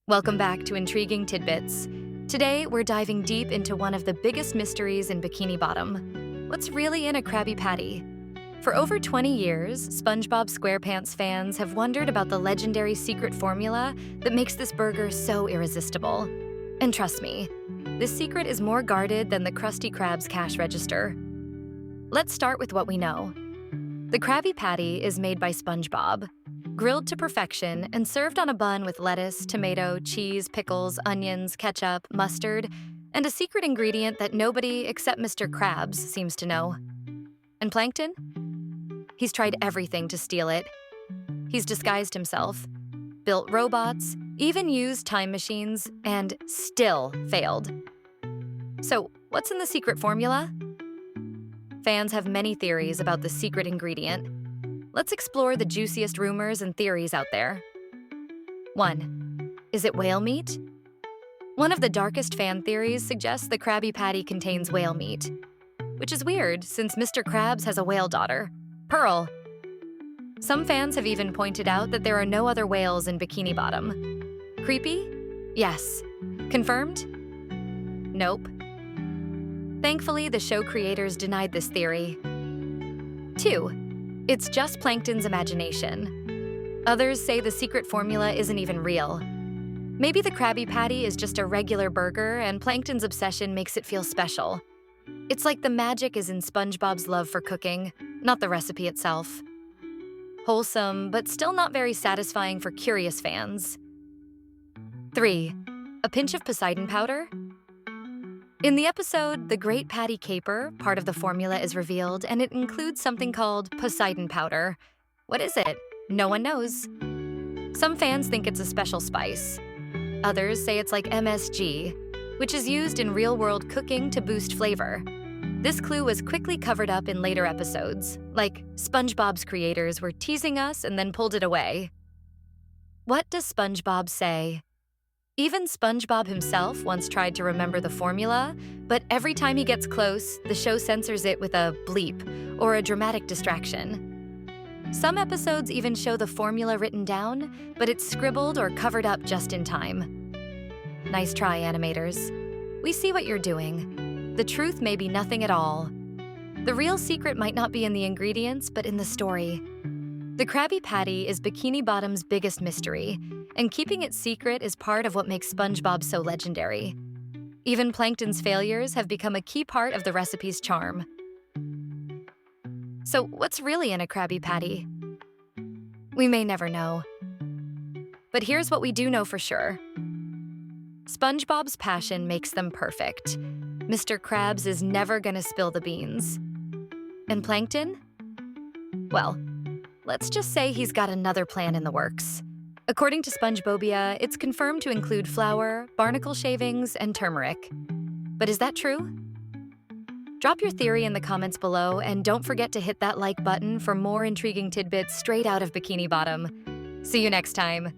Welcome back to Intriguing Tidbits. Today, we're diving deep into one of the biggest mysteries in Bikini Bottom. What's really in a Krabby Patty? For over 20 years, SpongeBob SquarePants fans have wondered about the legendary secret formula that makes this burger so irresistible. And trust me, this secret is more guarded than the Krusty Krab's cash register. Let's start with what we know. The Krabby Patty is made by SpongeBob, grilled to perfection and served on a bun with lettuce, tomato, cheese, pickles, onions, ketchup, mustard, and a secret ingredient that nobody except Mr. Krabs seems to know. And Plankton? He's tried everything to steal it. He's disguised himself, built robots, even used time machines, and still failed. So, what's in the secret formula? Fans have many theories about the secret ingredient. Let's explore the juiciest rumors and theories out there. 1. Is it whale meat? One of the darkest fan theories suggests the Krabby Patty contains whale meat, which is weird since Mr. Krabs has a whale daughter, Pearl. Some fans have even pointed out that there are no other whales in Bikini Bottom. Creepy? Yes. Confirmed? Nope. Thankfully, the show creators denied this theory. 2. It's just Plankton's imagination. Others say the secret formula isn't even real. Maybe the Krabby Patty is just a regular burger and Plankton's obsession makes it feel special. It's like the magic is in SpongeBob's love for cooking, not the recipe itself. Wholesome, but still not very satisfying for curious fans. 3. A pinch of Poseidon Powder? In the episode, the Great Patty Caper, part of the formula is revealed, and it includes something called Poseidon Powder. What is it? No one knows. Some fans think it's a special spice. Others say it's like MSG, which is used in real-world cooking to boost flavor. This clue was quickly covered up in later episodes, like SpongeBob's creators were teasing us and then pulled it away. What does SpongeBob say? Even SpongeBob himself once tried to remember the formula, but every time he gets close, the show censors it with a bleep or a dramatic distraction. Some episodes even show the formula written down, but it's scribbled or covered up just in time. Nice try, animators. We see what you're doing. The truth may be nothing at all. The real secret might not be in the ingredients, but in the story. The Krabby Patty is Bikini Bottom's biggest mystery, and keeping it secret is part of what makes SpongeBob so legendary. Even Plankton's failures have become a key part of the recipe's charm. So, what's really in a Krabby Patty? We may never know. But here's what we do know for sure. SpongeBob's passion makes them perfect. Mr. Krabs is never gonna spill the beans. And Plankton? Well, let's just say he's got another plan in the works. According to SpongeBobia, it's confirmed to include flour, barnacle shavings, and turmeric. But is that true? Drop your theory in the comments below, and don't forget to hit that like button for more intriguing tidbits straight out of Bikini Bottom. See you next time.